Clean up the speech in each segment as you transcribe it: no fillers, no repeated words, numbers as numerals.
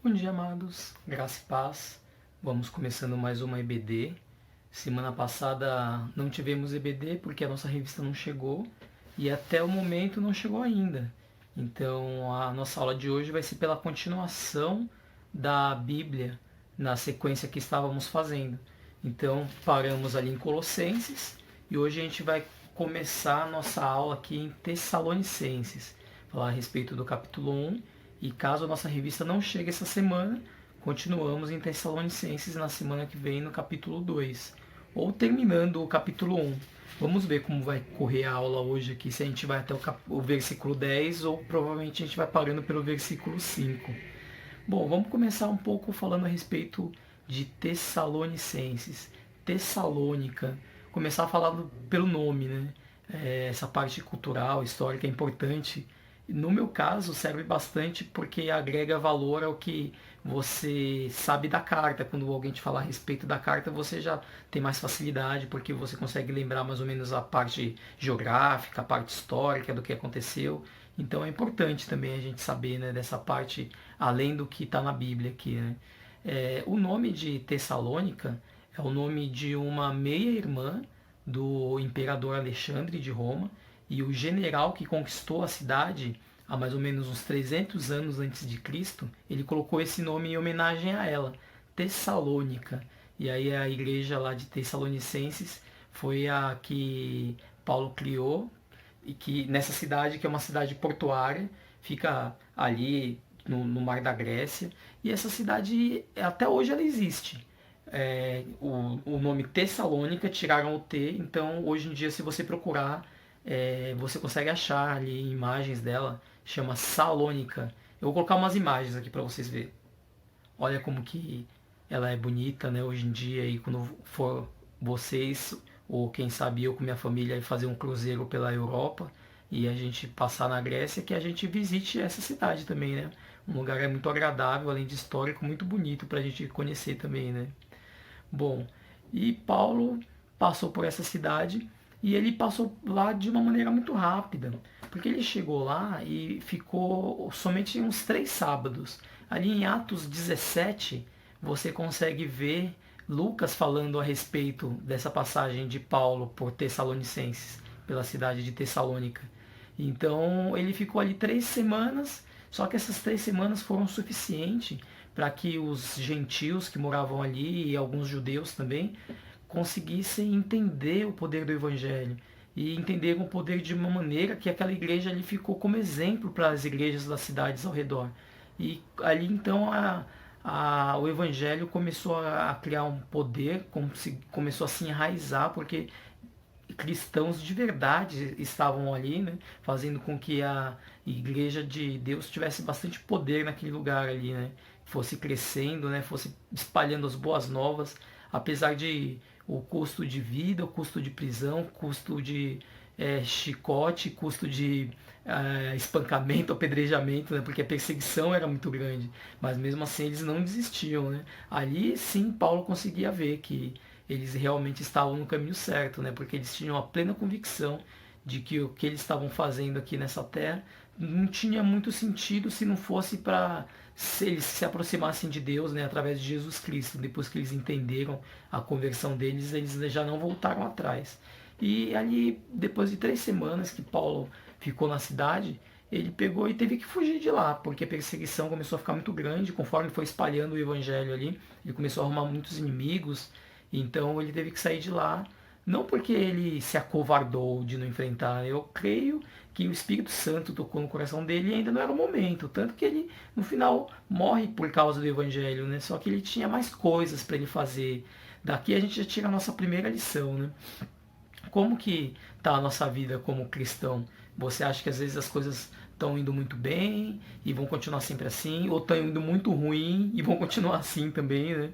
Bom dia, amados. Graça e paz. Vamos começando mais uma EBD. Semana passada não tivemos EBD porque a nossa revista não chegou e até o momento não chegou ainda. Então a nossa aula de hoje vai ser pela continuação da Bíblia na sequência que estávamos fazendo. Então paramos ali em Colossenses e hoje a gente vai começar a nossa aula aqui em Tessalonicenses, falar a respeito do capítulo 1. E caso a nossa revista não chegue essa semana, continuamos em Tessalonicenses na semana que vem no capítulo 2, ou terminando o capítulo 1. Vamos ver como vai correr a aula hoje aqui, se a gente vai até o versículo 10 ou provavelmente a gente vai parando pelo versículo 5. Bom, vamos começar um pouco falando a respeito de Tessalonicenses. Tessalônica, começar falando pelo nome, né? Essa parte cultural, histórica é importante. No meu caso, serve bastante porque agrega valor ao que você sabe da carta. Quando alguém te falar a respeito da carta, você já tem mais facilidade, porque você consegue lembrar mais ou menos a parte geográfica, a parte histórica do que aconteceu. Então é importante também a gente saber, né, dessa parte, além do que está na Bíblia aqui, né? O nome de Tessalônica é o nome de uma meia-irmã do imperador Alexandre de Roma, e o general que conquistou a cidade há mais ou menos uns 300 anos antes de Cristo, ele colocou esse nome em homenagem a ela, Tessalônica. E aí a igreja lá de Tessalonicenses foi a que Paulo criou, e que nessa cidade, que é uma cidade portuária, fica ali no mar da Grécia, e essa cidade até hoje ela existe. O nome Tessalônica, tiraram o T, então hoje em dia se você procurar, você consegue achar ali imagens dela, chama Salônica. Eu vou colocar umas imagens aqui para vocês verem. Olha como que ela é bonita, né? Hoje em dia, e quando for vocês, ou quem sabe eu com minha família, fazer um cruzeiro pela Europa e a gente passar na Grécia, que a gente visite essa cidade também, né? Um lugar muito agradável, além de histórico, muito bonito para a gente conhecer também, né? Bom, e Paulo passou por essa cidade e ele passou lá de uma maneira muito rápida, porque ele chegou lá e ficou somente uns 3 sábados. Ali em Atos 17, você consegue ver Lucas falando a respeito dessa passagem de Paulo por Tessalonicenses, pela cidade de Tessalônica. Então ele ficou ali 3 semanas, só que essas 3 semanas foram suficientes para que os gentios que moravam ali e alguns judeus também conseguissem entender o poder do Evangelho e entenderam o poder de uma maneira que aquela igreja ali ficou como exemplo para as igrejas das cidades ao redor. E ali então o Evangelho começou a criar um poder, começou a se enraizar, porque cristãos de verdade estavam ali, né, fazendo com que a igreja de Deus tivesse bastante poder naquele lugar ali, né, fosse crescendo, né, fosse espalhando as boas novas, apesar de o custo de vida, o custo de prisão, custo de chicote, custo de espancamento, apedrejamento, né, porque a perseguição era muito grande, mas mesmo assim eles não desistiam, né. Ali sim Paulo conseguia ver que eles realmente estavam no caminho certo, né? Porque eles tinham a plena convicção de que o que eles estavam fazendo aqui nessa terra não tinha muito sentido se não fosse para eles se aproximassem de Deus, né? Através de Jesus Cristo. Depois que eles entenderam a conversão deles, eles já não voltaram atrás. E ali, depois de 3 semanas que Paulo ficou na cidade, ele pegou e teve que fugir de lá, porque a perseguição começou a ficar muito grande, conforme foi espalhando o evangelho ali, ele começou a arrumar muitos inimigos. Então ele teve que sair de lá, não porque ele se acovardou de não enfrentar. Eu creio que o Espírito Santo tocou no coração dele e ainda não era o momento. Tanto que ele, no final, morre por causa do Evangelho, né? Só que ele tinha mais coisas para ele fazer. Daqui a gente já tira a nossa primeira lição, né? Como que está a nossa vida como cristão? Você acha que às vezes as coisas estão indo muito bem e vão continuar sempre assim? Ou estão indo muito ruim e vão continuar assim também, né?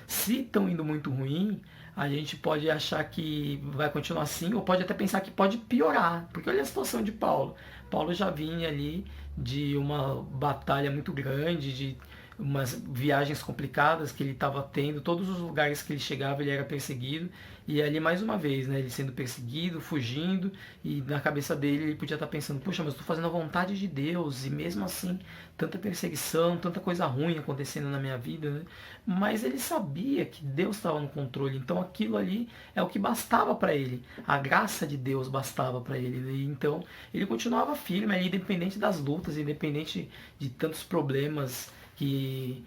Se estão indo muito ruim, a gente pode achar que vai continuar assim, ou pode até pensar que pode piorar, porque olha a situação de Paulo. Paulo já vinha ali de uma batalha muito grande, de umas viagens complicadas que ele estava tendo, todos os lugares que ele chegava ele era perseguido, e ali mais uma vez, né, ele sendo perseguido, fugindo, e na cabeça dele ele podia estar pensando, puxa, mas eu estou fazendo a vontade de Deus, e mesmo assim, tanta perseguição, tanta coisa ruim acontecendo na minha vida, né? Mas ele sabia que Deus estava no controle, então aquilo ali é o que bastava para ele, a graça de Deus bastava para ele, né? Então ele continuava firme ali, independente das lutas, independente de tantos problemas que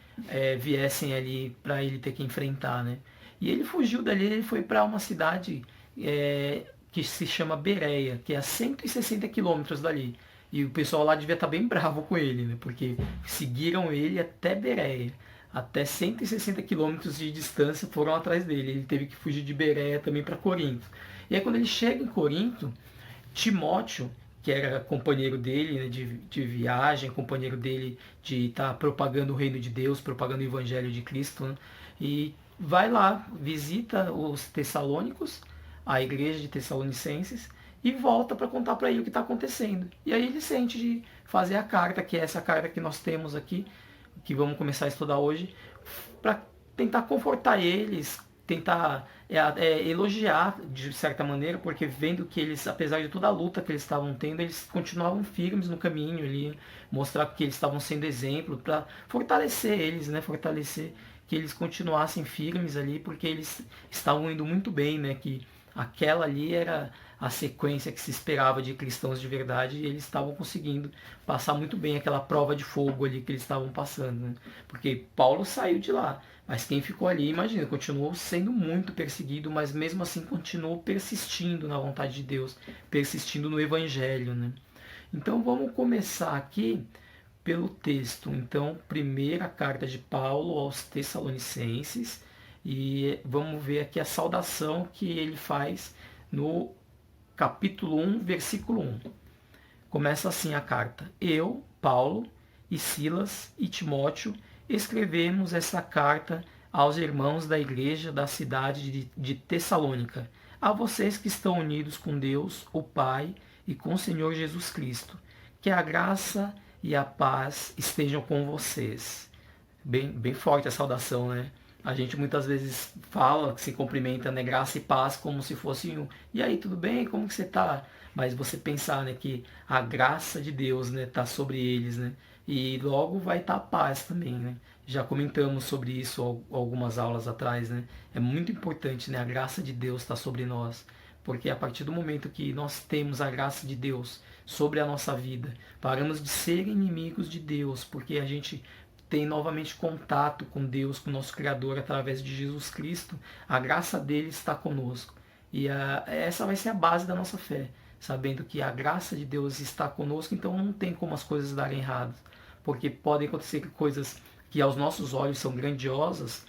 viessem ali para ele ter que enfrentar, né? E ele fugiu dali, ele foi para uma cidade que se chama Bereia, que é a 160 quilômetros dali. E o pessoal lá devia estar bem bravo com ele, né? Porque seguiram ele até Bereia. Até 160 quilômetros de distância foram atrás dele. Ele teve que fugir de Bereia também para Corinto. E aí quando ele chega em Corinto, Timóteo, que era companheiro dele, né, de viagem, companheiro dele de estar propagando o reino de Deus, propagando o evangelho de Cristo, né, e vai lá, visita os Tessalônicos, a igreja de Tessalonicenses, e volta para contar para ele o que está acontecendo. E aí ele sente de fazer a carta, que é essa carta que nós temos aqui, que vamos começar a estudar hoje, para tentar confortar eles, tentar elogiar de certa maneira, porque vendo que eles, apesar de toda a luta que eles estavam tendo, eles continuavam firmes no caminho ali, mostrar que eles estavam sendo exemplo, para fortalecer eles, né? Fortalecer que eles continuassem firmes ali, porque eles estavam indo muito bem, né? Que aquela ali era a sequência que se esperava de cristãos de verdade, e eles estavam conseguindo passar muito bem aquela prova de fogo ali que eles estavam passando, né? Porque Paulo saiu de lá, mas quem ficou ali, imagina, continuou sendo muito perseguido, mas mesmo assim continuou persistindo na vontade de Deus, persistindo no evangelho, né? Então vamos começar aqui pelo texto. Então, primeira carta de Paulo aos Tessalonicenses, e vamos ver aqui a saudação que ele faz no capítulo 1, versículo 1. Começa assim a carta: Eu, Paulo, e Silas e Timóteo escrevemos essa carta aos irmãos da igreja da cidade de Tessalônica, a vocês que estão unidos com Deus, o Pai, e com o Senhor Jesus Cristo. Que a graça e a paz estejam com vocês. Bem forte a saudação, né? A gente muitas vezes fala, que se cumprimenta, né, graça e paz, como se fosse um. E aí, tudo bem? Como que você tá? Mas você pensar, né, que a graça de Deus, né, tá sobre eles, né? E logo vai estar a paz também, né? Já comentamos sobre isso algumas aulas atrás, né? É muito importante, né, a graça de Deus estar sobre nós. Porque a partir do momento que nós temos a graça de Deus sobre a nossa vida, paramos de ser inimigos de Deus, porque a gente tem novamente contato com Deus, com o nosso Criador, através de Jesus Cristo, a graça dele está conosco. E essa vai ser a base da nossa fé, sabendo que a graça de Deus está conosco, então não tem como as coisas darem errado. Porque podem acontecer coisas que aos nossos olhos são grandiosas,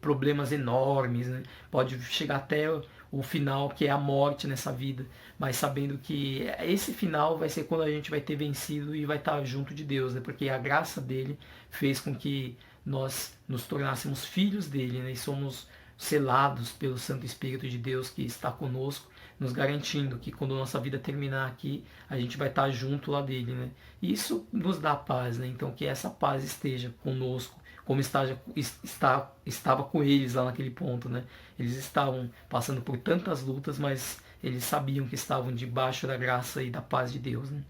problemas enormes, né? Pode chegar até o final, que é a morte nessa vida, mas sabendo que esse final vai ser quando a gente vai ter vencido e vai estar junto de Deus, né? Porque a graça dele fez com que nós nos tornássemos filhos dele, né? E somos selados pelo Santo Espírito de Deus que está conosco, nos garantindo que quando nossa vida terminar aqui, a gente vai estar junto lá dele, né? E isso nos dá paz, né? Então que essa paz esteja conosco, como estava com eles lá naquele ponto, né? Eles estavam passando por tantas lutas, mas eles sabiam que estavam debaixo da graça e da paz de Deus, né?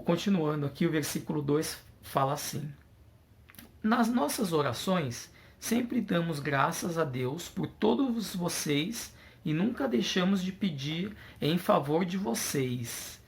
Continuando aqui, o versículo 2 fala assim: Nas nossas orações, sempre damos graças a Deus por todos vocês e nunca deixamos de pedir em favor de vocês.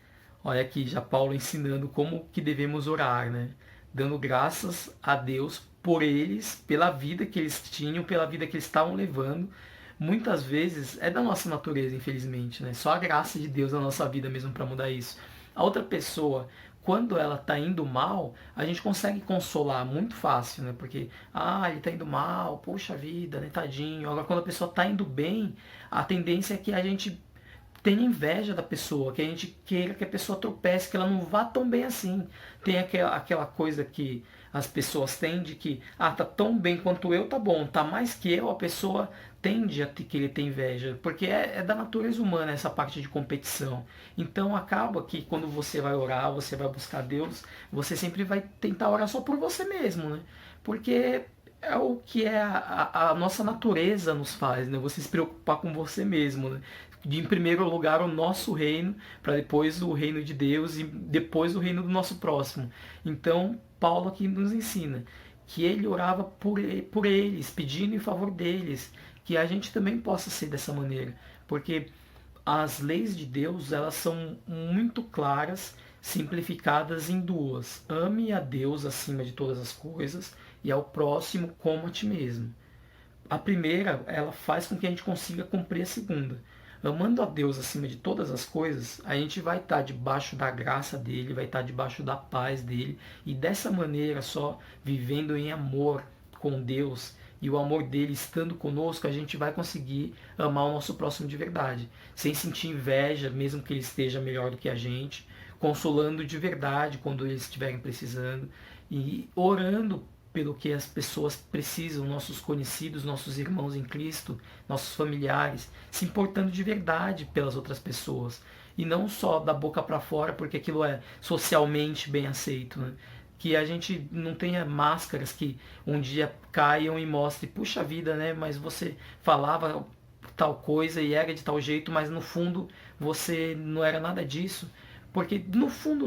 Olha aqui, já Paulo ensinando como que devemos orar, né? Dando graças a Deus por eles, pela vida que eles tinham, pela vida que eles estavam levando. Muitas vezes é da nossa natureza, infelizmente, né? Só a graça de Deus na nossa vida mesmo para mudar isso. A outra pessoa, quando ela está indo mal, a gente consegue consolar muito fácil, né? Porque, ele está indo mal, poxa vida, né? Tadinho. Agora, quando a pessoa está indo bem, a tendência é que a gente tenha inveja da pessoa, que a gente queira que a pessoa tropece, que ela não vá tão bem assim. Tem aquela coisa que as pessoas têm de que, tá tão bem quanto eu, tá bom, tá mais que eu, a pessoa tende a querer ter inveja, porque é da natureza humana essa parte de competição. Então acaba que quando você vai orar, você vai buscar Deus, você sempre vai tentar orar só por você mesmo, né? Porque é o que a nossa natureza nos faz, né? Você se preocupar com você mesmo, né? Em primeiro lugar o nosso reino, para depois o reino de Deus e depois o reino do nosso próximo. Então Paulo aqui nos ensina que ele orava por eles, pedindo em favor deles, que a gente também possa ser dessa maneira, porque as leis de Deus, elas são muito claras, simplificadas em duas: ame a Deus acima de todas as coisas e ao próximo como a ti mesmo. A primeira, ela faz com que a gente consiga cumprir a segunda. Amando a Deus acima de todas as coisas, a gente vai estar debaixo da graça dele, vai estar debaixo da paz dele, e dessa maneira, só vivendo em amor com Deus e o amor dele estando conosco, a gente vai conseguir amar o nosso próximo de verdade, sem sentir inveja, mesmo que ele esteja melhor do que a gente, consolando de verdade quando eles estiverem precisando, e orando pelo que as pessoas precisam, nossos conhecidos, nossos irmãos em Cristo, nossos familiares, se importando de verdade pelas outras pessoas e não só da boca para fora, porque aquilo é socialmente bem aceito, né? Que a gente não tenha máscaras que um dia caiam e mostrem, puxa vida, né? Mas você falava tal coisa e era de tal jeito, mas no fundo você não era nada disso. Porque no fundo,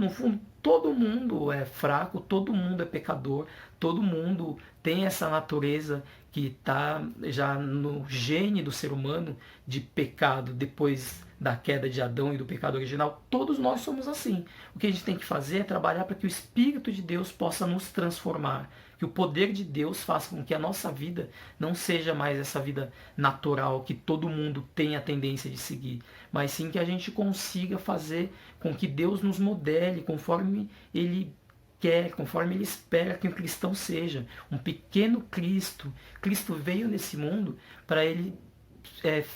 todo mundo é fraco, todo mundo é pecador, todo mundo tem essa natureza que está já no gene do ser humano de pecado depois da queda de Adão e do pecado original. Todos nós somos assim. O que a gente tem que fazer é trabalhar para que o Espírito de Deus possa nos transformar, que o poder de Deus faça com que a nossa vida não seja mais essa vida natural que todo mundo tem a tendência de seguir, mas sim que a gente consiga fazer com que Deus nos modele conforme Ele quer, conforme Ele espera que um cristão seja. Um pequeno Cristo. Cristo veio nesse mundo para Ele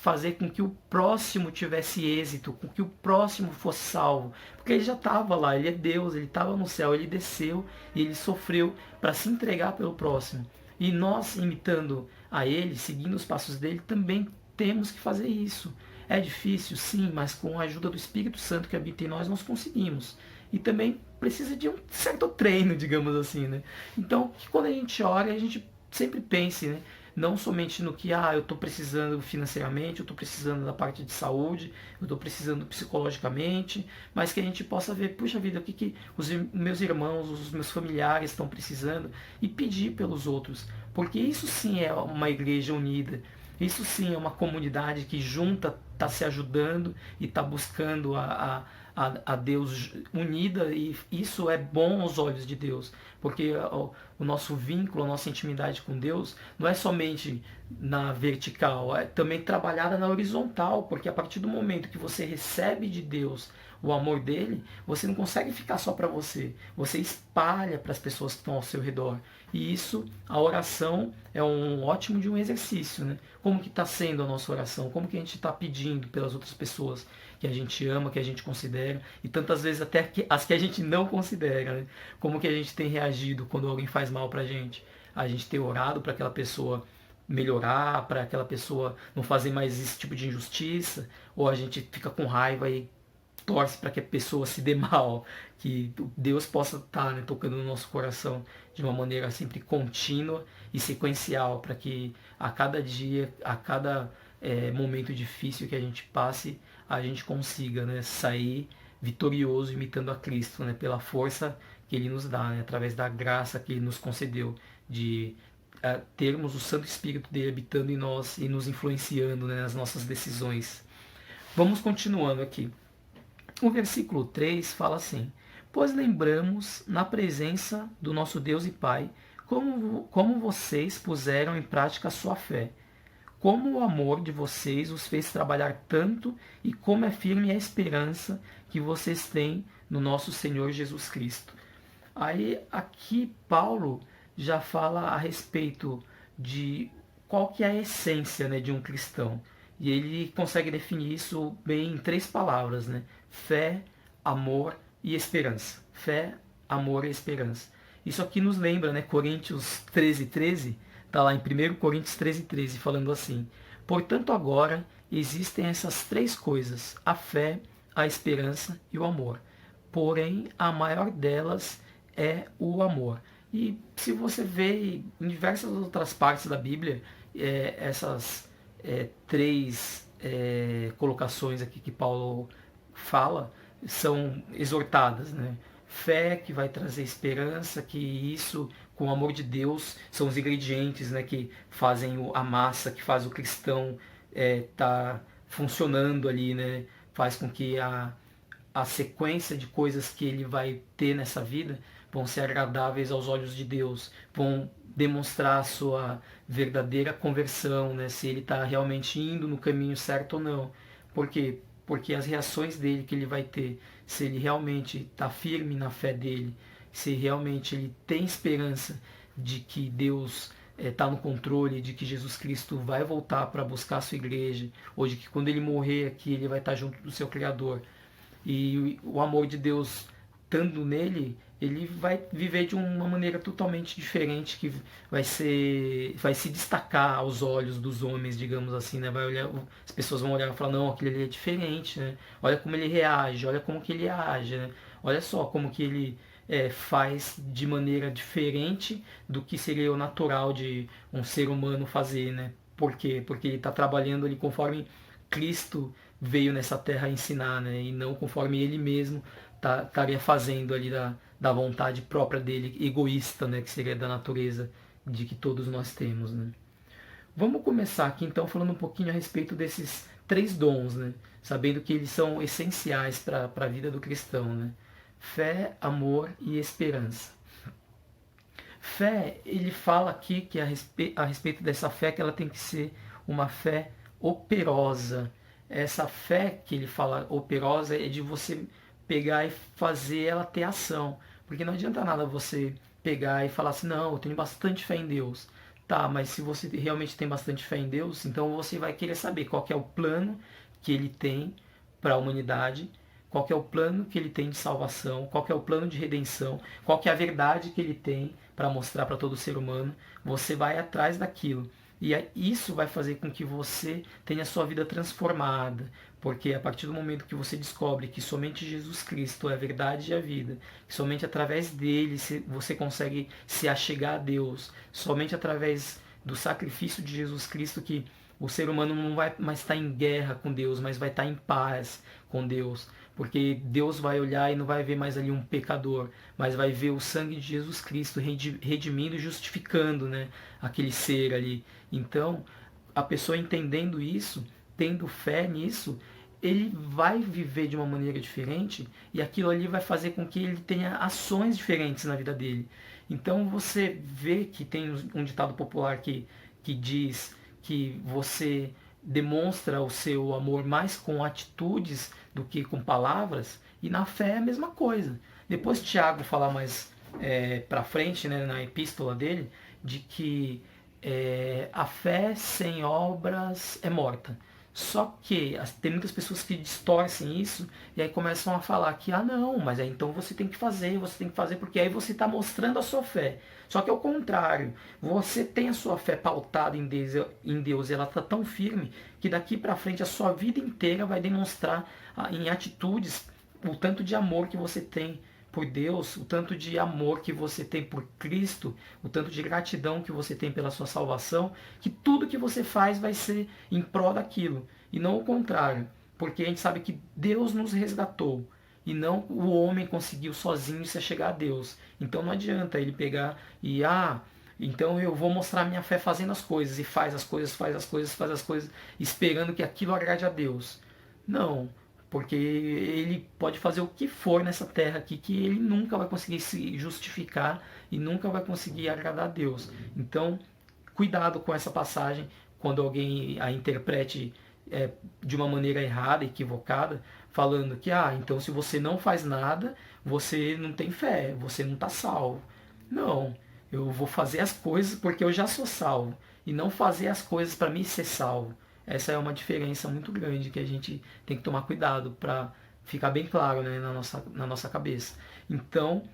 fazer com que o próximo tivesse êxito, com que o próximo fosse salvo. Porque ele já estava lá, ele é Deus, ele estava no céu, ele desceu e ele sofreu para se entregar pelo próximo. E nós, imitando a ele, seguindo os passos dele, também temos que fazer isso. É difícil, sim, mas com a ajuda do Espírito Santo que habita em nós, nós conseguimos. E também precisa de um certo treino, digamos assim, né? Então, que quando a gente ora, a gente sempre pense, né? Não somente no que eu estou precisando financeiramente, eu estou precisando da parte de saúde, eu estou precisando psicologicamente, mas que a gente possa ver, puxa vida, o que os meus irmãos, os meus familiares estão precisando e pedir pelos outros, porque isso sim é uma igreja unida, isso sim é uma comunidade que junta está se ajudando e está buscando a Deus unida, e isso é bom aos olhos de Deus, porque o nosso vínculo, a nossa intimidade com Deus não é somente na vertical, é também trabalhada na horizontal, porque a partir do momento que você recebe de Deus o amor dele, você não consegue ficar só para você, você espalha para as pessoas que estão ao seu redor. E isso, a oração é um ótimo de um exercício, né? Como que está sendo a nossa oração? Como que a gente está pedindo pelas outras pessoas que a gente ama, que a gente considera, e tantas vezes até as que a gente não considera, né? Como que a gente tem reagido quando alguém faz mal pra gente? A gente tem orado para aquela pessoa melhorar, para aquela pessoa não fazer mais esse tipo de injustiça, ou a gente fica com raiva e torce para que a pessoa se dê mal, que Deus possa estar, né, tocando no nosso coração de uma maneira sempre contínua e sequencial, para que a cada dia, a cada momento difícil que a gente passe, a gente consiga, né, sair vitorioso imitando a Cristo, né, pela força que Ele nos dá, né, através da graça que Ele nos concedeu de termos o Santo Espírito dele habitando em nós e nos influenciando, né, nas nossas decisões. Vamos continuando aqui. O versículo 3 fala assim: pois lembramos na presença do nosso Deus e Pai como vocês puseram em prática a sua fé, como o amor de vocês os fez trabalhar tanto e como é firme a esperança que vocês têm no nosso Senhor Jesus Cristo. Aí aqui Paulo já fala a respeito de qual que é a essência, né, de um cristão. E ele consegue definir isso bem em 3 palavras, né? Fé, amor e esperança. Fé, amor e esperança. Isso aqui nos lembra, né, Coríntios 13:13, está lá em 1 Coríntios 13:13, falando assim: Portanto, agora existem essas três coisas: a fé, a esperança e o amor. Porém, a maior delas é o amor. E se você vê em diversas outras partes da Bíblia, essas três colocações aqui que Paulo fala são exortadas, né? Fé que vai trazer esperança, que isso com o amor de Deus são os ingredientes, né, que fazem a massa, que faz o cristão tá funcionando ali, né? Faz com que a sequência de coisas que ele vai ter nessa vida vão ser agradáveis aos olhos de Deus, vão demonstrar a sua verdadeira conversão, né? Se ele está realmente indo no caminho certo ou não. Por quê? Porque as reações dele que ele vai ter, se ele realmente está firme na fé dele, se realmente ele tem esperança de que Deus está no controle, de que Jesus Cristo vai voltar para buscar a sua igreja, ou de que quando ele morrer aqui ele vai estar junto do seu Criador, e o amor de Deus estando nele, ele vai viver de uma maneira totalmente diferente, que vai se destacar aos olhos dos homens, digamos assim, né? Vai olhar, as pessoas vão olhar e falar, não, aquele ali é diferente, né? Olha como ele reage, olha como que ele age, né? Olha só como que ele faz de maneira diferente do que seria o natural de um ser humano fazer, né? Por quê? Porque ele está trabalhando ali conforme Cristo veio nessa terra ensinar, né? E não conforme ele mesmo estaria fazendo ali da vontade própria dele, egoísta, né? Que seria da natureza de que todos nós temos, né? Vamos começar aqui então falando um pouquinho a respeito desses três dons, né? Sabendo que eles são essenciais para a vida do cristão, né? Fé, amor e esperança. Fé, ele fala aqui que a respeito dessa fé, que ela tem que ser uma fé operosa. Essa fé que ele fala operosa é de você pegar e fazer ela ter ação. Porque não adianta nada você pegar e falar assim, não, eu tenho bastante fé em Deus. Tá, mas se você realmente tem bastante fé em Deus, então você vai querer saber qual que é o plano que ele tem para a humanidade, qual que é o plano que ele tem de salvação, qual que é o plano de redenção, qual que é a verdade que ele tem para mostrar para todo ser humano. Você vai atrás daquilo. E isso vai fazer com que você tenha a sua vida transformada, porque a partir do momento que você descobre que somente Jesus Cristo é a verdade e a vida, que somente através dele você consegue se achegar a Deus, somente através do sacrifício de Jesus Cristo que o ser humano não vai mais estar em guerra com Deus, mas vai estar em paz com Deus. Porque Deus vai olhar e não vai ver mais ali um pecador, mas vai ver o sangue de Jesus Cristo redimindo e justificando, né, aquele ser ali. Então, a pessoa entendendo isso, tendo fé nisso, ele vai viver de uma maneira diferente e aquilo ali vai fazer com que ele tenha ações diferentes na vida dele. Então você vê que tem um ditado popular que diz que você demonstra o seu amor mais com atitudes do que com palavras, e na fé é a mesma coisa. Depois Tiago fala mais para frente, né, na epístola dele, de que a fé sem obras é morta. Só que tem muitas pessoas que distorcem isso e aí começam a falar que, ah não, mas aí então você tem que fazer porque aí você está mostrando a sua fé. Só que é o contrário, você tem a sua fé pautada em Deus e ela está tão firme que daqui para frente a sua vida inteira vai demonstrar em atitudes o tanto de amor que você tem por Deus, o tanto de amor que você tem por Cristo, o tanto de gratidão que você tem pela sua salvação, que tudo que você faz vai ser em prol daquilo, e não o contrário, porque a gente sabe que Deus nos resgatou, e não o homem conseguiu sozinho se chegar a Deus. Então não adianta ele pegar e, então eu vou mostrar minha fé fazendo as coisas, e faz as coisas, esperando que aquilo agrade a Deus. Não, porque ele pode fazer o que for nessa terra aqui, que ele nunca vai conseguir se justificar e nunca vai conseguir agradar a Deus. Então, cuidado com essa passagem, quando alguém a interprete de uma maneira errada, equivocada, falando que, então se você não faz nada, você não tem fé, você não está salvo. Não, eu vou fazer as coisas porque eu já sou salvo, e não fazer as coisas para mim ser salvo. Essa é uma diferença muito grande que a gente tem que tomar cuidado para ficar bem claro, né, na nossa cabeça. Então,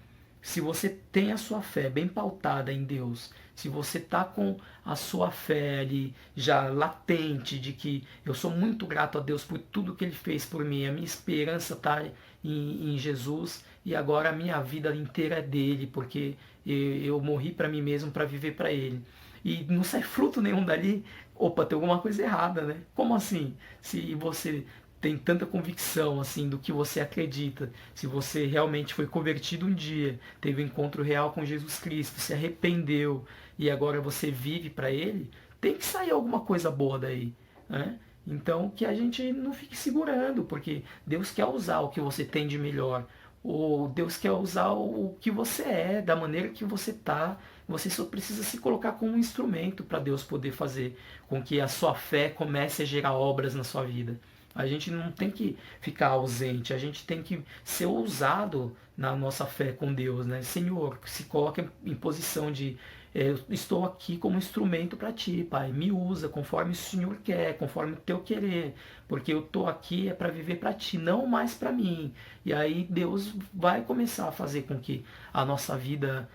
se você tem a sua fé bem pautada em Deus, se você está com a sua fé ali já latente de que eu sou muito grato a Deus por tudo que Ele fez por mim, a minha esperança está em Jesus e agora a minha vida inteira é dele, porque eu morri para mim mesmo para viver para Ele. E não sai fruto nenhum dali, opa, tem alguma coisa errada, né? Como assim? Se você tem tanta convicção assim do que você acredita, se você realmente foi convertido um dia, teve um encontro real com Jesus Cristo, se arrependeu e agora você vive para Ele, tem que sair alguma coisa boa daí, né? Então que a gente não fique segurando, porque Deus quer usar o que você tem de melhor, ou Deus quer usar o que você é, da maneira que você tá. Você só precisa se colocar como um instrumento para Deus poder fazer com que a sua fé comece a gerar obras na sua vida. A gente não tem que ficar ausente, a gente tem que ser ousado na nossa fé com Deus, né? Senhor, se coloca em posição de eu estou aqui como instrumento para ti, Pai. Me usa conforme o Senhor quer, conforme o teu querer, porque eu estou aqui é para viver para ti, não mais para mim. E aí Deus vai começar a fazer com que a nossa vida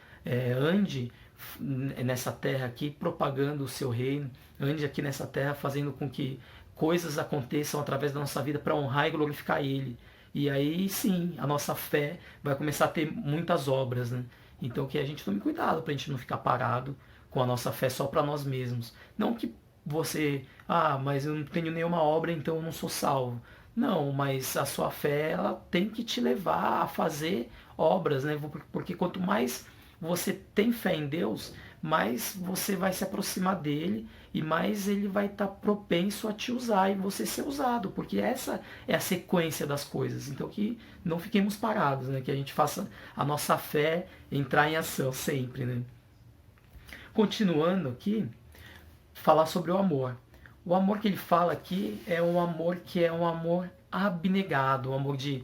ande nessa terra aqui, propagando o seu reino, ande aqui nessa terra, fazendo com que coisas aconteçam através da nossa vida para honrar e glorificar Ele. E aí sim, a nossa fé vai começar a ter muitas obras, né? Então que a gente tome cuidado para a gente não ficar parado com a nossa fé só para nós mesmos. Não que você, mas eu não tenho nenhuma obra, então eu não sou salvo. Não, mas a sua fé ela tem que te levar a fazer obras, né? Porque quanto mais você tem fé em Deus, mais você vai se aproximar dele e mais ele vai estar propenso a te usar e você ser usado, porque essa é a sequência das coisas. Então que não fiquemos parados, né? Que a gente faça a nossa fé entrar em ação sempre, né? Continuando aqui, falar sobre o amor. O amor que ele fala aqui é um amor que é um amor abnegado, um amor de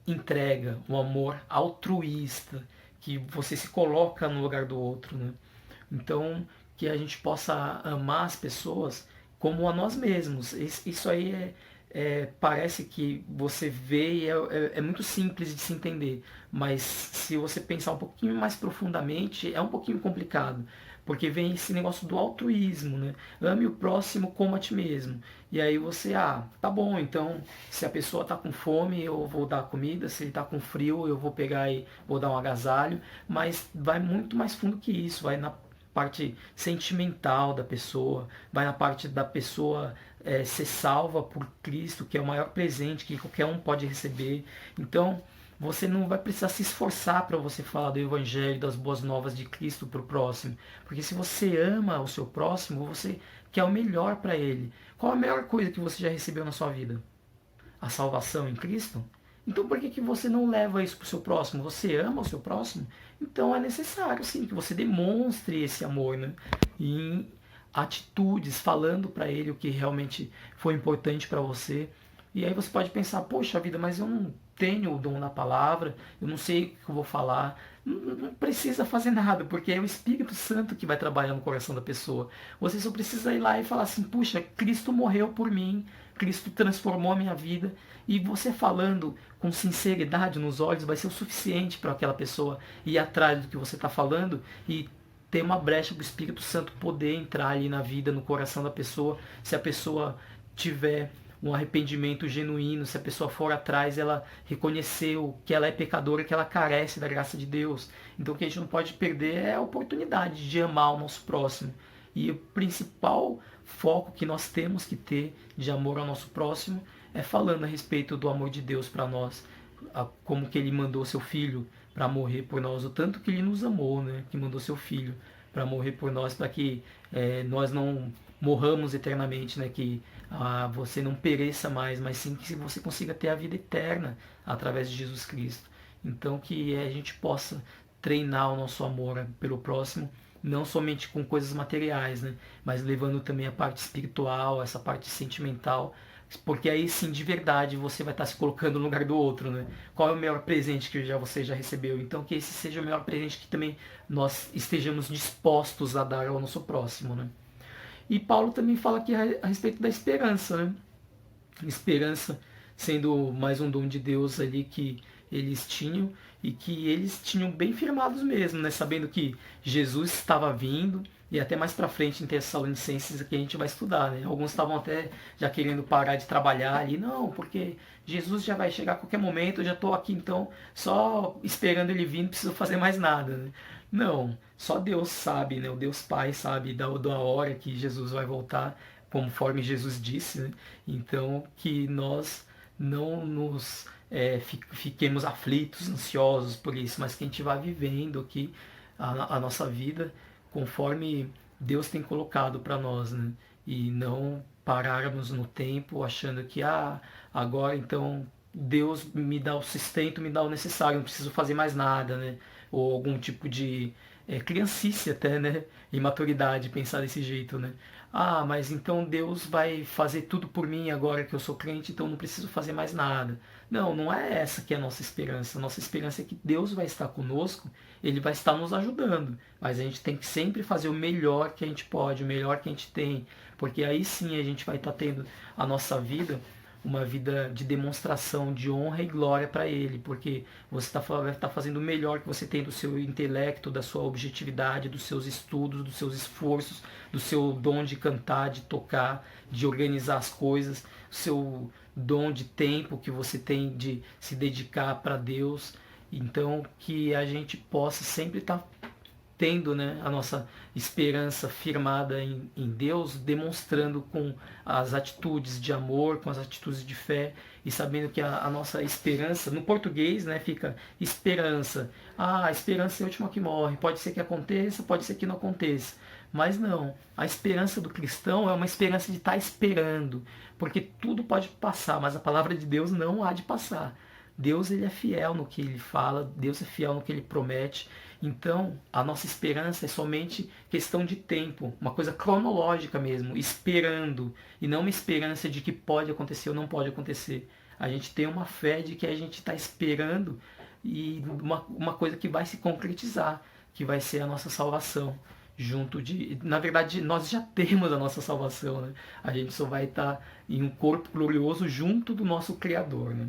entrega, um amor altruísta, que você se coloca no lugar do outro, né? Então, que a gente possa amar as pessoas como a nós mesmos. Isso aí parece que você vê e é muito simples de se entender, mas se você pensar um pouquinho mais profundamente, é um pouquinho complicado, porque vem esse negócio do altruísmo, né? Ame o próximo como a ti mesmo. E aí você, tá bom, então se a pessoa tá com fome, eu vou dar comida, se ele tá com frio, eu vou pegar e vou dar um agasalho, mas vai muito mais fundo que isso, vai na parte sentimental da pessoa, vai na parte da pessoa ser salva por Cristo, que é o maior presente que qualquer um pode receber. Então, você não vai precisar se esforçar para você falar do Evangelho, das boas novas de Cristo para o próximo. Porque se você ama o seu próximo, você quer o melhor para ele. Qual a melhor coisa que você já recebeu na sua vida? A salvação em Cristo? Então por que você não leva isso para o seu próximo? Você ama o seu próximo? Então é necessário sim que você demonstre esse amor, né? Em atitudes, falando para ele o que realmente foi importante para você. E aí você pode pensar, poxa vida, mas eu não tenho o dom da palavra, eu não sei o que eu vou falar. Não precisa fazer nada, porque é o Espírito Santo que vai trabalhar no coração da pessoa. Você só precisa ir lá e falar assim, puxa, Cristo morreu por mim, Cristo transformou a minha vida. E você falando com sinceridade nos olhos vai ser o suficiente para aquela pessoa ir atrás do que você está falando e ter uma brecha para o Espírito Santo poder entrar ali na vida, no coração da pessoa. Se a pessoa tiver um arrependimento genuíno, se a pessoa for atrás, ela reconheceu que ela é pecadora, que ela carece da graça de Deus. Então o que a gente não pode perder é a oportunidade de amar o nosso próximo. E o principal foco que nós temos que ter de amor ao nosso próximo é falando a respeito do amor de Deus para nós, como que ele mandou seu filho para morrer por nós, o tanto que ele nos amou, né? Que mandou seu filho para morrer por nós, para que nós não morramos eternamente, né? Que você não pereça mais, mas sim que você consiga ter a vida eterna através de Jesus Cristo. Então que a gente possa treinar o nosso amor pelo próximo, não somente com coisas materiais, né? Mas levando também a parte espiritual, essa parte sentimental, porque aí sim, de verdade, você vai estar se colocando no lugar do outro, né? Qual é o melhor presente que você já recebeu? Então que esse seja o melhor presente que também nós estejamos dispostos a dar ao nosso próximo, né? E Paulo também fala aqui a respeito da esperança, né? Esperança sendo mais um dom de Deus ali que eles tinham. e que eles tinham bem firmados mesmo, né? Sabendo que Jesus estava vindo, e até mais para frente em Tessalonicenses que a gente vai estudar, né? Alguns estavam até já querendo parar de trabalhar ali, não, porque Jesus já vai chegar a qualquer momento, eu já estou aqui então só esperando ele vir, não preciso fazer mais nada, né? Não, só Deus sabe, né? O Deus Pai sabe da hora que Jesus vai voltar, conforme Jesus disse, né? Então que nós não nos fiquemos aflitos, ansiosos por isso, mas que a gente vá vivendo aqui a nossa vida conforme Deus tem colocado para nós, né? E não pararmos no tempo achando que agora então Deus me dá o sustento, me dá o necessário, não preciso fazer mais nada, né? Ou algum tipo de criancice até, né? Imaturidade pensar desse jeito, né? Mas então Deus vai fazer tudo por mim agora que eu sou crente, então não preciso fazer mais nada. Não, não é essa que é a nossa esperança. A nossa esperança é que Deus vai estar conosco, Ele vai estar nos ajudando. Mas a gente tem que sempre fazer o melhor que a gente pode, o melhor que a gente tem. Porque aí sim a gente vai estar tendo a nossa vida, uma vida de demonstração de honra e glória para Ele. Porque você vai estar fazendo o melhor que você tem do seu intelecto, da sua objetividade, dos seus estudos, dos seus esforços, do seu dom de cantar, de tocar, de organizar as coisas, o seu dom de tempo que você tem de se dedicar para Deus. Então que a gente possa sempre estar tendo, né, a nossa esperança firmada em Deus, demonstrando com as atitudes de amor, com as atitudes de fé, e sabendo que a nossa esperança, no português, né, fica esperança. A esperança é a última que morre. Pode ser que aconteça, pode ser que não aconteça. Mas não, a esperança do cristão é uma esperança de estar esperando, porque tudo pode passar, mas a palavra de Deus não há de passar. Deus, ele é fiel no que ele fala, Deus é fiel no que ele promete. Então, a nossa esperança é somente questão de tempo, uma coisa cronológica mesmo, esperando, e não uma esperança de que pode acontecer ou não pode acontecer. A gente tem uma fé de que a gente está esperando e uma coisa que vai se concretizar, que vai ser a nossa salvação. Na verdade, nós já temos a nossa salvação, né? A gente só vai estar em um corpo glorioso junto do nosso Criador, né?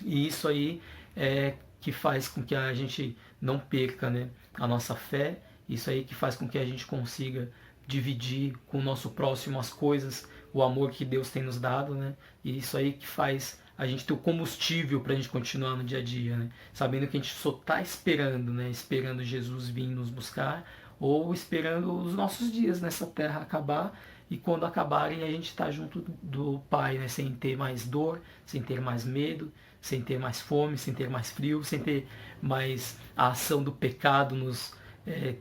E isso aí é que faz com que a gente não perca, né, a nossa fé. Isso aí que faz com que a gente consiga dividir com o nosso próximo as coisas, o amor que Deus tem nos dado, né? E isso aí que faz a gente ter o combustível para a gente continuar no dia a dia, né? Sabendo que a gente só está esperando, né? Esperando Jesus vir nos buscar, ou esperando os nossos dias nessa terra acabar, e quando acabarem a gente está junto do Pai, né? Sem ter mais dor, sem ter mais medo, sem ter mais fome, sem ter mais frio, sem ter mais a ação do pecado nos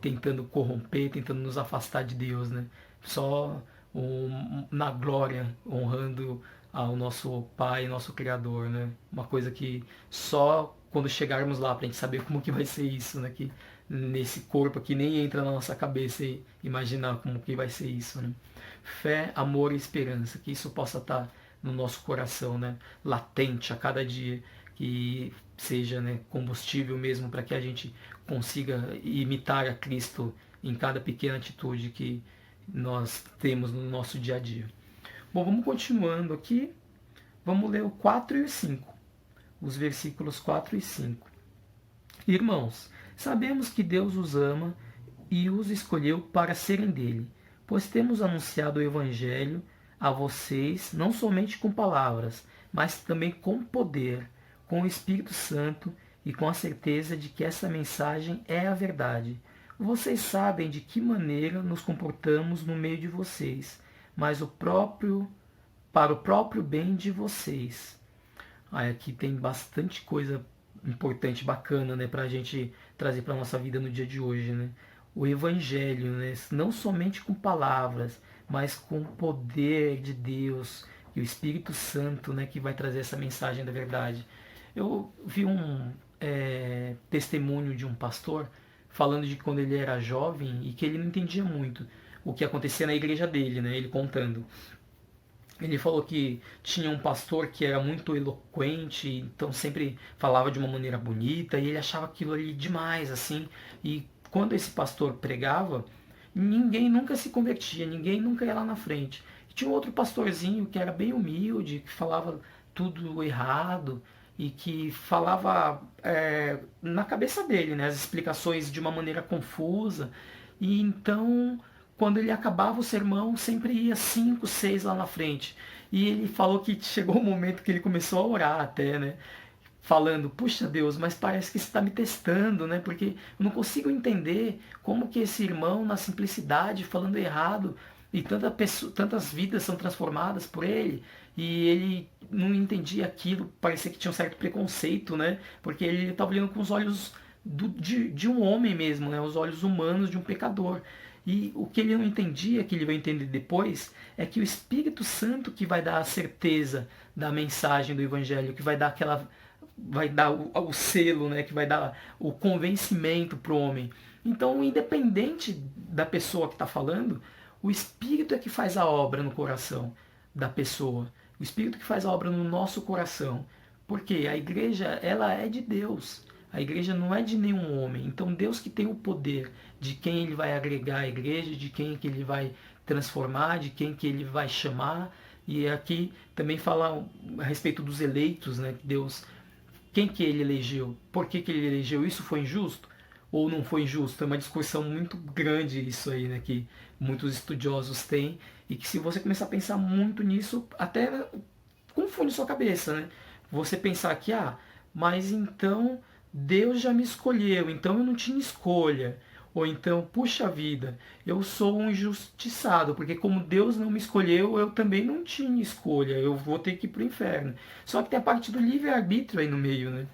tentando corromper, tentando nos afastar de Deus, né? Só na glória, honrando ao nosso Pai, nosso Criador, né? Uma coisa que só quando chegarmos lá pra gente saber como que vai ser isso, né? Que nesse corpo aqui nem entra na nossa cabeça e imaginar como que vai ser isso, né? Fé, amor e esperança, que isso possa estar no nosso coração, né? Latente a cada dia, que seja, né, combustível mesmo para que a gente consiga imitar a Cristo em cada pequena atitude que nós temos no nosso dia a dia. Bom, vamos continuando aqui. Vamos ler o 4 e o 5. Os versículos 4 e 5. Irmãos, sabemos que Deus os ama e os escolheu para serem dele, pois temos anunciado o Evangelho a vocês não somente com palavras, mas também com poder, com o Espírito Santo e com a certeza de que essa mensagem é a verdade. Vocês sabem de que maneira nos comportamos no meio de vocês, mas para o próprio bem de vocês. Aqui tem bastante coisa importante, bacana, né, para a gente trazer para a nossa vida no dia de hoje, né? O Evangelho, né, não somente com palavras, mas com o poder de Deus e o Espírito Santo, né, que vai trazer essa mensagem da verdade. Eu vi um testemunho de um pastor falando de quando ele era jovem e que ele não entendia muito o que acontecia na igreja dele, né, ele contando. Ele falou que tinha um pastor que era muito eloquente, então sempre falava de uma maneira bonita, e ele achava aquilo ali demais, assim. E quando esse pastor pregava, ninguém nunca se convertia, ninguém nunca ia lá na frente. E tinha um outro pastorzinho que era bem humilde, que falava tudo errado, e que falava na cabeça dele, né, as explicações de uma maneira confusa. E então, quando ele acabava o sermão, sempre ia 5, 6 lá na frente. E ele falou que chegou um momento que ele começou a orar até, né? Falando, puxa Deus, mas parece que você está me testando, né? Porque eu não consigo entender como que esse irmão, na simplicidade, falando errado, e tantas vidas são transformadas por ele, e ele não entendia aquilo, parecia que tinha um certo preconceito, né? Porque ele estava olhando com os olhos de um homem mesmo, né? Os olhos humanos de um pecador. E o que ele não entendia, que ele vai entender depois, é que o Espírito Santo que vai dar a certeza da mensagem do Evangelho, que vai dar o selo, né? Que vai dar o convencimento para o homem. Então, independente da pessoa que está falando, o Espírito é que faz a obra no coração da pessoa. O Espírito que faz a obra no nosso coração. Porque a igreja, ela é de Deus. A igreja não é de nenhum homem. Então Deus que tem o poder de quem ele vai agregar à igreja, de quem que ele vai transformar, de quem que ele vai chamar. E aqui também fala a respeito dos eleitos, né? Deus, quem que ele elegeu? Por que ele elegeu? Isso foi injusto? Ou não foi injusto? É uma discussão muito grande isso aí, né? Que muitos estudiosos têm. E que se você começar a pensar muito nisso, até confunde sua cabeça, né? Você pensar que, mas então Deus já me escolheu, então eu não tinha escolha. Ou então, puxa vida, eu sou um injustiçado, porque como Deus não me escolheu, eu também não tinha escolha, eu vou ter que ir para o inferno. Só que tem a parte do livre-arbítrio aí no meio, né?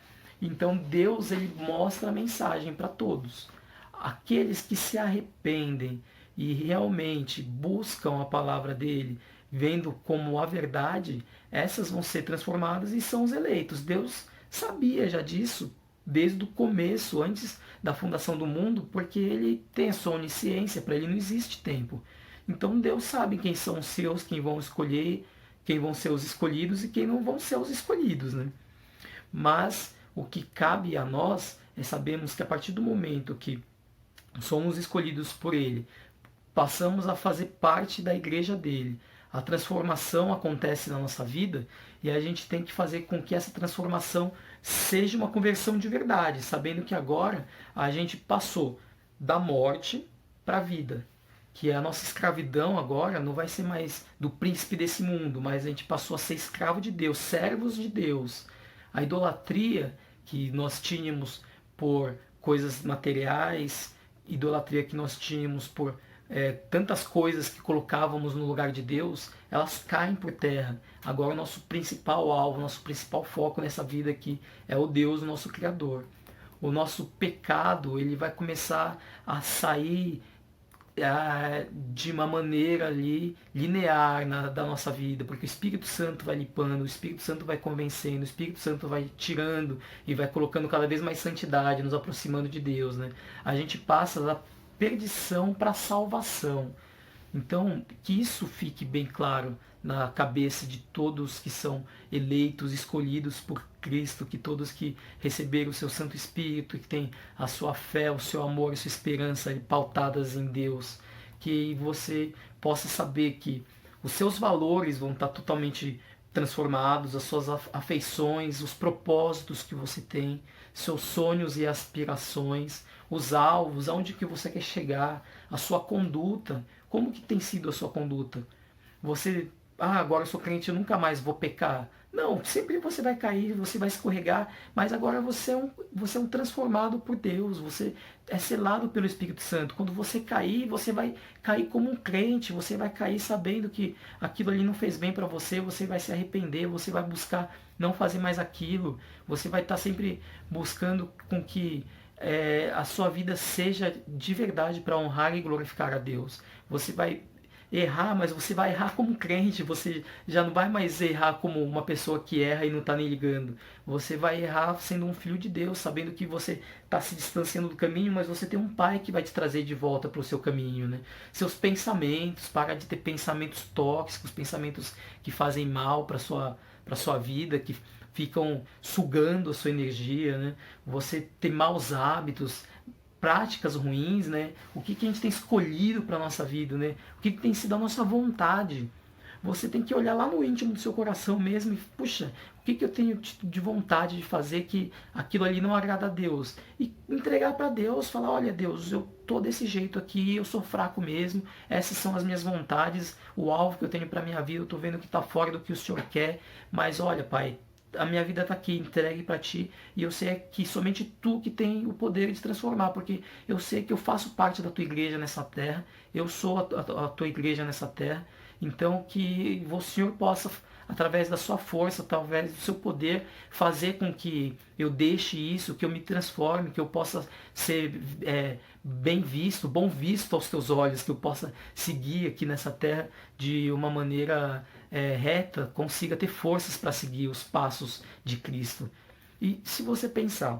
Então Deus, ele mostra a mensagem para todos. Aqueles que se arrependem e realmente buscam a palavra dele, vendo como a verdade, essas vão ser transformadas e são os eleitos. Deus sabia já disso desde o começo, antes da fundação do mundo, porque ele tem a sua onisciência, para ele não existe tempo. Então Deus sabe quem são os seus, quem vão escolher, quem vão ser os escolhidos e quem não vão ser os escolhidos, né? Mas o que cabe a nós é sabermos que a partir do momento que somos escolhidos por ele, passamos a fazer parte da igreja dele, a transformação acontece na nossa vida e a gente tem que fazer com que essa transformação seja uma conversão de verdade, sabendo que agora a gente passou da morte para a vida, que a nossa escravidão agora não vai ser mais do príncipe desse mundo, mas a gente passou a ser escravo de Deus, servos de Deus. A idolatria que nós tínhamos por coisas materiais, idolatria que nós tínhamos por tantas coisas que colocávamos no lugar de Deus, elas caem por terra. Agora o nosso principal alvo, nosso principal foco nessa vida aqui é o Deus, o nosso Criador. O nosso pecado, ele vai começar a sair de uma maneira ali linear da nossa vida, porque o Espírito Santo vai limpando, o Espírito Santo vai convencendo, o Espírito Santo vai tirando e vai colocando cada vez mais santidade, nos aproximando de Deus, né? A gente passa da perdição para a salvação. Então, que isso fique bem claro na cabeça de todos que são eleitos, escolhidos por Cristo, que todos que receberam o seu Santo Espírito, que têm a sua fé, o seu amor, a sua esperança pautadas em Deus, que você possa saber que os seus valores vão estar totalmente transformados, as suas afeições, os propósitos que você tem, seus sonhos e aspirações, os alvos, aonde que você quer chegar, a sua conduta, como que tem sido a sua conduta? Você, agora eu sou crente, eu nunca mais vou pecar. Não, sempre você vai cair, você vai escorregar, mas agora você é um transformado por Deus, você é selado pelo Espírito Santo. Quando você cair, você vai cair como um crente, você vai cair sabendo que aquilo ali não fez bem para você, você vai se arrepender, você vai buscar não fazer mais aquilo, você vai estar sempre buscando com que a sua vida seja de verdade para honrar e glorificar a Deus. Você vai errar, mas você vai errar como crente, você já não vai mais errar como uma pessoa que erra e não está nem ligando. Você vai errar sendo um filho de Deus, sabendo que você está se distanciando do caminho, mas você tem um pai que vai te trazer de volta para o seu caminho, né? Seus pensamentos, para de ter pensamentos tóxicos, pensamentos que fazem mal para sua vida, que ficam sugando a sua energia, né? Você ter maus hábitos, práticas ruins, né? O que a gente tem escolhido para a nossa vida, né? O que tem sido a nossa vontade. Você tem que olhar lá no íntimo do seu coração mesmo e, puxa, o que eu tenho de vontade de fazer que aquilo ali não agrada a Deus? E entregar para Deus, falar, olha Deus, eu tô desse jeito aqui, eu sou fraco mesmo, essas são as minhas vontades, o alvo que eu tenho para minha vida, eu tô vendo que está fora do que o Senhor quer, mas olha, Pai, a minha vida está aqui, entregue para Ti, e eu sei que somente Tu que tem o poder de transformar, porque eu sei que eu faço parte da Tua igreja nessa terra, eu sou a Tua igreja nessa terra, então que o Senhor possa, através da Sua força, através do Seu poder, fazer com que eu deixe isso, que eu me transforme, que eu possa ser bem visto, bom visto aos Teus olhos, que eu possa seguir aqui nessa terra de uma maneira reta, consiga ter forças para seguir os passos de Cristo. E se você pensar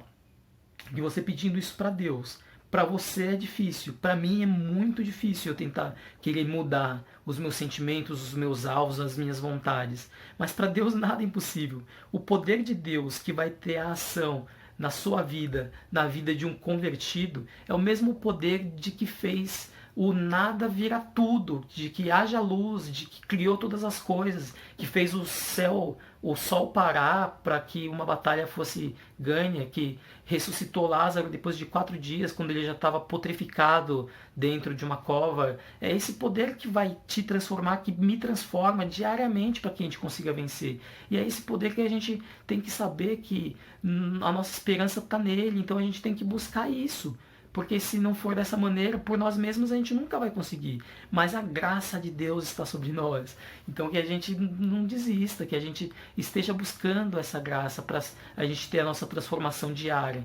que você pedindo isso para Deus, para você é difícil, para mim é muito difícil eu tentar querer mudar os meus sentimentos, os meus alvos, as minhas vontades. Mas para Deus nada é impossível. O poder de Deus que vai ter a ação na sua vida, na vida de um convertido, é o mesmo poder de que fez o nada virar tudo, de que haja luz, de que criou todas as coisas, que fez o céu, o sol parar para que uma batalha fosse ganha, que ressuscitou Lázaro depois de 4 dias, quando ele já estava putreficado dentro de uma cova. É esse poder que vai te transformar, que me transforma diariamente para que a gente consiga vencer. E é esse poder que a gente tem que saber que a nossa esperança está nele, então a gente tem que buscar isso. Porque se não for dessa maneira, por nós mesmos a gente nunca vai conseguir. Mas a graça de Deus está sobre nós. Então que a gente não desista, que a gente esteja buscando essa graça para a gente ter a nossa transformação diária.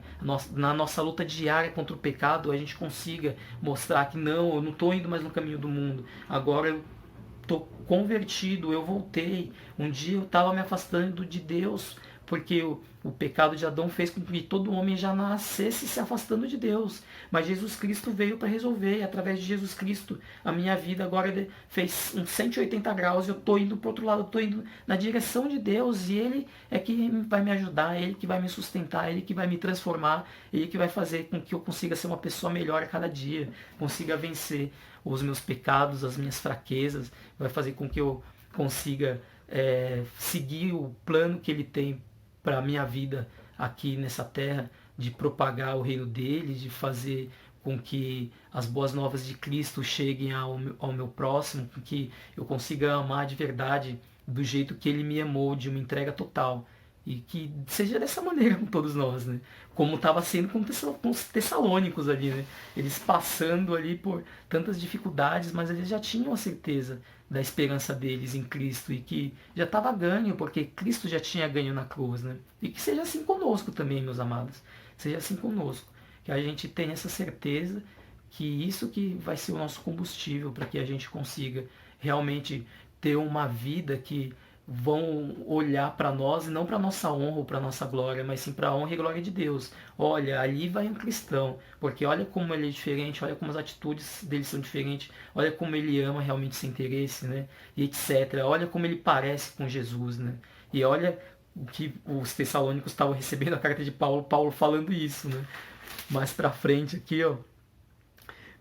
Na nossa luta diária contra o pecado, a gente consiga mostrar que não, eu não estou indo mais no caminho do mundo. Agora eu estou convertido, eu voltei. Um dia eu estava me afastando de Deus, porque o pecado de Adão fez com que todo homem já nascesse se afastando de Deus. Mas Jesus Cristo veio para resolver, e através de Jesus Cristo, a minha vida agora fez uns 180 graus, eu estou indo para o outro lado, eu estou indo na direção de Deus, e Ele é que vai me ajudar, Ele que vai me sustentar, Ele que vai me transformar, Ele que vai fazer com que eu consiga ser uma pessoa melhor a cada dia, consiga vencer os meus pecados, as minhas fraquezas, vai fazer com que eu consiga seguir o plano que Ele tem para a minha vida aqui nessa terra, de propagar o reino dele, de fazer com que as boas novas de Cristo cheguem ao meu próximo, com que eu consiga amar de verdade do jeito que ele me amou, de uma entrega total. E que seja dessa maneira com todos nós, né? Como estava sendo com os tessalônicos ali, né? Eles passando ali por tantas dificuldades, mas eles já tinham a certeza da esperança deles em Cristo e que já estava ganho, porque Cristo já tinha ganho na cruz, né? E que seja assim conosco também, meus amados. Seja assim conosco. Que a gente tenha essa certeza que isso que vai ser o nosso combustível para que a gente consiga realmente ter uma vida que vão olhar para nós, e não para nossa honra ou para nossa glória, mas sim para a honra e glória de Deus. Olha, ali vai um cristão, porque olha como ele é diferente, olha como as atitudes dele são diferentes, olha como ele ama realmente sem interesse, né? E etc. Olha como ele parece com Jesus, né? E olha o que os tessalônicos estavam recebendo a carta de Paulo, Paulo falando isso, né? Mais para frente aqui, ó.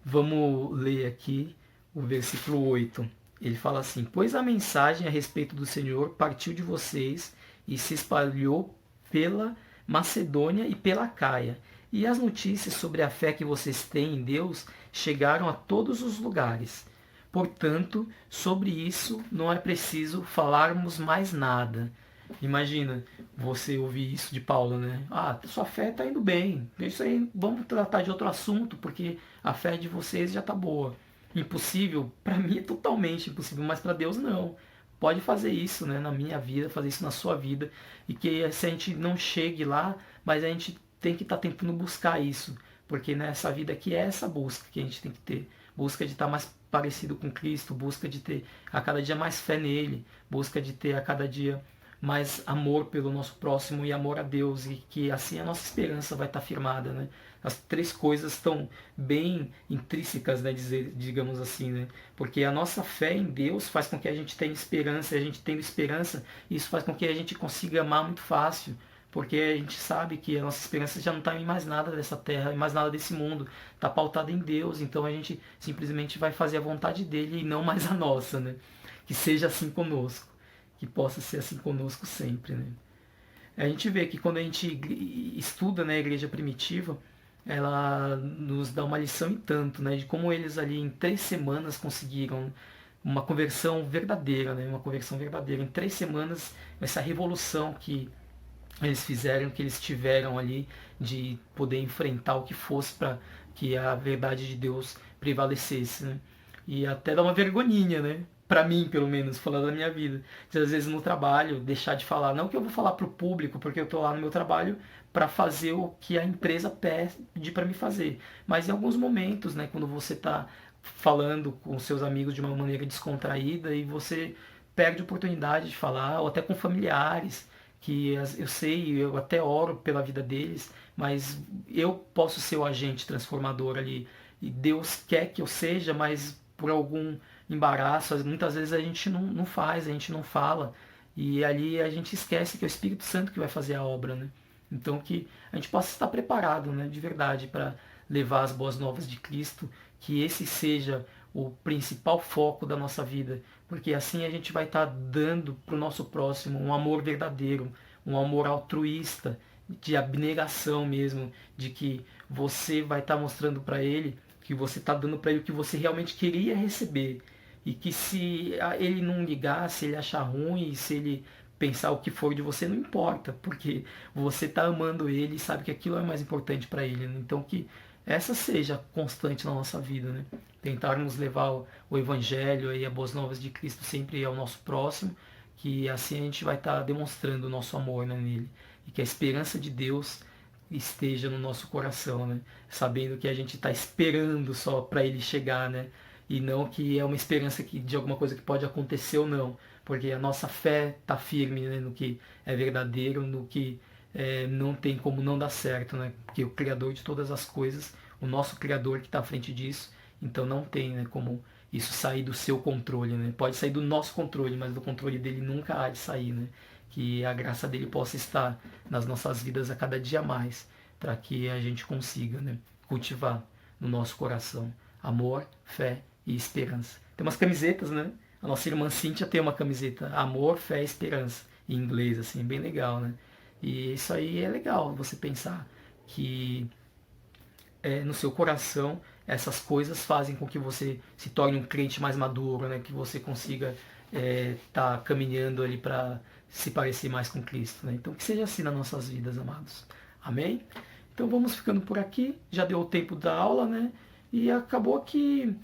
Vamos ler aqui o versículo 8. Ele fala assim: pois a mensagem a respeito do Senhor partiu de vocês e se espalhou pela Macedônia e pela Caia. E as notícias sobre a fé que vocês têm em Deus chegaram a todos os lugares. Portanto, sobre isso não é preciso falarmos mais nada. Imagina você ouvir isso de Paulo, né? Ah, sua fé está indo bem. Isso aí, vamos tratar de outro assunto, porque a fé de vocês já está boa. Impossível? Para mim é totalmente impossível, mas para Deus não. Pode fazer isso, né, na minha vida, fazer isso na sua vida, e que se a gente não chegue lá, mas a gente tem que estar tentando buscar isso, porque nessa vida aqui é essa busca que a gente tem que ter, busca de estar mais parecido com Cristo, busca de ter a cada dia mais fé nele, busca de ter a cada dia mais amor pelo nosso próximo e amor a Deus, e que assim a nossa esperança vai estar firmada, né? As 3 coisas estão bem intrínsecas, né, digamos assim, né? Porque a nossa fé em Deus faz com que a gente tenha esperança, e a gente tendo esperança, isso faz com que a gente consiga amar muito fácil, porque a gente sabe que a nossa esperança já não está em mais nada dessa terra, em mais nada desse mundo, está pautada em Deus, então a gente simplesmente vai fazer a vontade dele e não mais a nossa, né? Que seja assim conosco, que possa ser assim conosco sempre, né? A gente vê que quando a gente estuda, né, a igreja primitiva, ela nos dá uma lição em tanto, né, de como eles ali em 3 semanas conseguiram uma conversão verdadeira, né, uma conversão verdadeira. Em 3 semanas, essa revolução que eles fizeram, que eles tiveram ali de poder enfrentar o que fosse para que a verdade de Deus prevalecesse, né? E até dá uma vergonhinha, né? Para mim, pelo menos, falando da minha vida. De, às vezes no trabalho, deixar de falar. Não que eu vou falar para o público, porque eu estou lá no meu trabalho para fazer o que a empresa pede para me fazer. Mas em alguns momentos, né, quando você está falando com seus amigos de uma maneira descontraída e você perde a oportunidade de falar, ou até com familiares, que eu sei, eu até oro pela vida deles, mas eu posso ser o agente transformador ali. E Deus quer que eu seja, mas por algum embaraço, muitas vezes a gente não faz, a gente não fala. E ali a gente esquece que é o Espírito Santo que vai fazer a obra, né? Então que a gente possa estar preparado, né, de verdade, para levar as boas novas de Cristo, que esse seja o principal foco da nossa vida, porque assim a gente vai estar dando para o nosso próximo um amor verdadeiro, um amor altruísta, de abnegação mesmo, de que você vai estar mostrando para ele que você está dando para ele o que você realmente queria receber, e que se ele não ligar, se ele achar ruim, se ele pensar o que for de você, não importa, porque você está amando ele e sabe que aquilo é mais importante para ele, né? Então que essa seja constante na nossa vida, né? Tentarmos levar o Evangelho e as boas novas de Cristo sempre ao nosso próximo, que assim a gente vai estar demonstrando o nosso amor, né, nele, e que a esperança de Deus esteja no nosso coração, né? Sabendo que a gente está esperando só para ele chegar, né? E não que é uma esperança que, de alguma coisa que pode acontecer ou não, porque a nossa fé está firme, né, no que é verdadeiro, no que não tem como não dar certo, né? Porque o Criador de todas as coisas, o nosso Criador que está à frente disso, então não tem, né, como isso sair do seu controle, né? Pode sair do nosso controle, mas do controle dele nunca há de sair, né? Que a graça dele possa estar nas nossas vidas a cada dia mais, para que a gente consiga, né, cultivar no nosso coração amor, fé e esperança. Tem umas camisetas, né? A nossa irmã Cíntia tem uma camiseta Amor, Fé e Esperança, em inglês, assim, bem legal, né? E isso aí é legal, você pensar que no seu coração essas coisas fazem com que você se torne um crente mais maduro, né? Que você consiga tá caminhando ali para se parecer mais com Cristo, né? Então que seja assim nas nossas vidas, amados. Amém? Então vamos ficando por aqui. Já deu o tempo da aula, né? E acabou que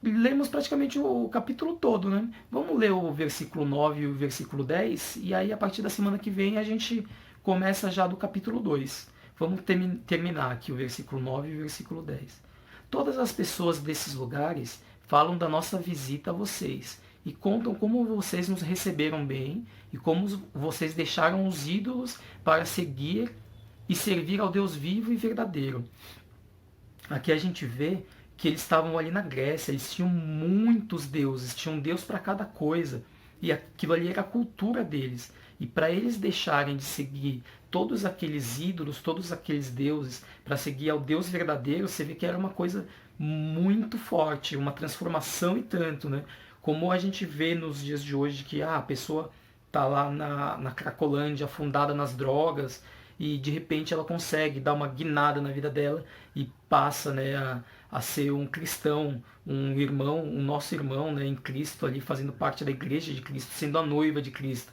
lemos praticamente o capítulo todo, né? Vamos ler o versículo 9 e o versículo 10, e aí a partir da semana que vem a gente começa já do capítulo 2. Vamos terminar aqui o versículo 9 e o versículo 10. Todas as pessoas desses lugares falam da nossa visita a vocês e contam como vocês nos receberam bem e como vocês deixaram os ídolos para seguir e servir ao Deus vivo e verdadeiro. Aqui a gente vê que eles estavam ali na Grécia, eles tinham muitos deuses, tinham um deus para cada coisa, e aquilo ali era a cultura deles. E para eles deixarem de seguir todos aqueles ídolos, todos aqueles deuses, para seguir ao Deus verdadeiro, você vê que era uma coisa muito forte, uma transformação e tanto, né? Como a gente vê nos dias de hoje que a pessoa tá lá na Cracolândia, afundada nas drogas, e de repente ela consegue dar uma guinada na vida dela e passa, né, a ser um cristão, um irmão, um nosso irmão, né, em Cristo, ali fazendo parte da igreja de Cristo, sendo a noiva de Cristo,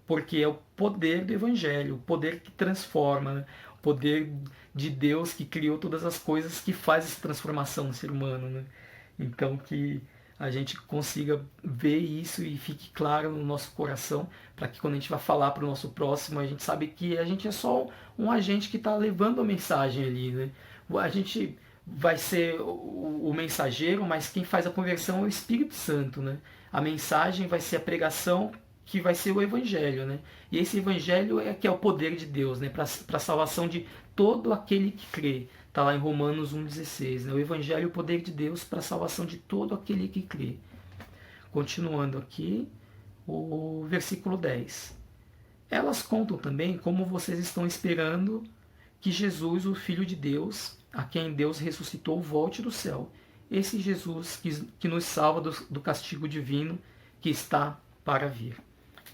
porque é o poder do Evangelho, o poder que transforma, né, o poder de Deus que criou todas as coisas, que faz essa transformação no ser humano, né? Então que a gente consiga ver isso e fique claro no nosso coração, para que quando a gente vai falar para o nosso próximo, a gente sabe que a gente é só um agente que está levando a mensagem ali, né? A gente vai ser o mensageiro, mas quem faz a conversão é o Espírito Santo, né? A mensagem vai ser a pregação, que vai ser o Evangelho, né? E esse Evangelho é que é o poder de Deus, né? Para a salvação de todo aquele que crê. Está lá em Romanos 1,16, né? O Evangelho é o poder de Deus para a salvação de todo aquele que crê. Continuando aqui, o versículo 10. elas contam também como vocês estão esperando que Jesus, o Filho de Deus, a quem Deus ressuscitou, volte do céu. Esse Jesus que nos salva do castigo divino que está para vir.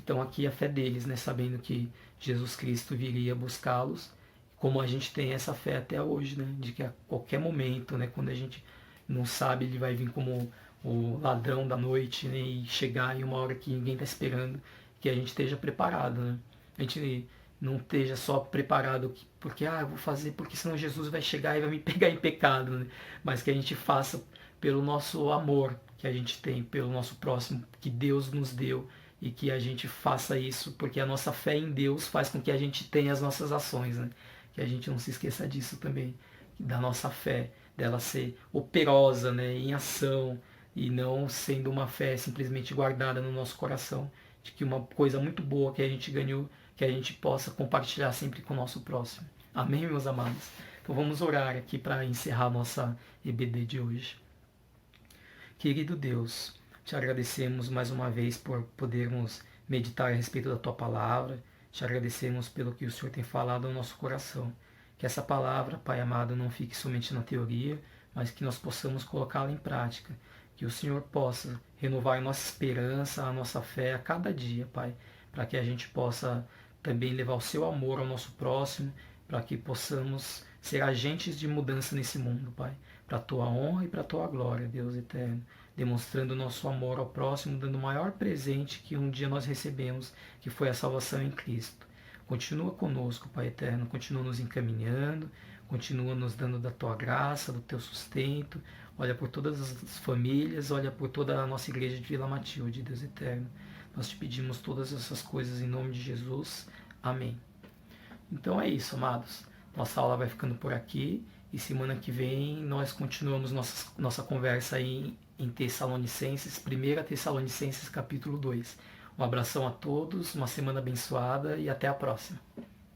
Então aqui a fé deles, né, sabendo que Jesus Cristo viria buscá-los, como a gente tem essa fé até hoje, né, de que a qualquer momento, né, quando a gente não sabe, ele vai vir como o ladrão da noite, né, e chegar em uma hora que ninguém está esperando, que a gente esteja preparado, né? A gente não esteja só preparado porque eu vou fazer porque senão Jesus vai chegar e vai me pegar em pecado, né? Mas que a gente faça pelo nosso amor que a gente tem pelo nosso próximo, que Deus nos deu, e que a gente faça isso porque a nossa fé em Deus faz com que a gente tenha as nossas ações, né? Que a gente não se esqueça disso também, da nossa fé, dela ser operosa, né, em ação, e não sendo uma fé simplesmente guardada no nosso coração, de que uma coisa muito boa que a gente ganhou, que a gente possa compartilhar sempre com o nosso próximo. Amém, meus amados? Então vamos orar aqui para encerrar a nossa EBD de hoje. Querido Deus, te agradecemos mais uma vez por podermos meditar a respeito da Tua Palavra, te agradecemos pelo que o Senhor tem falado ao nosso coração. Que essa palavra, Pai amado, não fique somente na teoria, mas que nós possamos colocá-la em prática. Que o Senhor possa renovar a nossa esperança, a nossa fé a cada dia, Pai, para que a gente possa também levar o Seu amor ao nosso próximo, para que possamos ser agentes de mudança nesse mundo, Pai, para a Tua honra e para a Tua glória, Deus eterno, demonstrando o nosso amor ao próximo, dando o maior presente que um dia nós recebemos, que foi a salvação em Cristo. Continua conosco, Pai eterno, continua nos encaminhando, continua nos dando da Tua graça, do Teu sustento. Olha por todas as famílias, olha por toda a nossa igreja de Vila Matilde, Deus eterno. Nós te pedimos todas essas coisas em nome de Jesus. Amém. Então é isso, amados. Nossa aula vai ficando por aqui e semana que vem nós continuamos nossa conversa aí em Tessalonicenses, 1 Tessalonicenses capítulo 2. Um abração a todos, uma semana abençoada e até a próxima.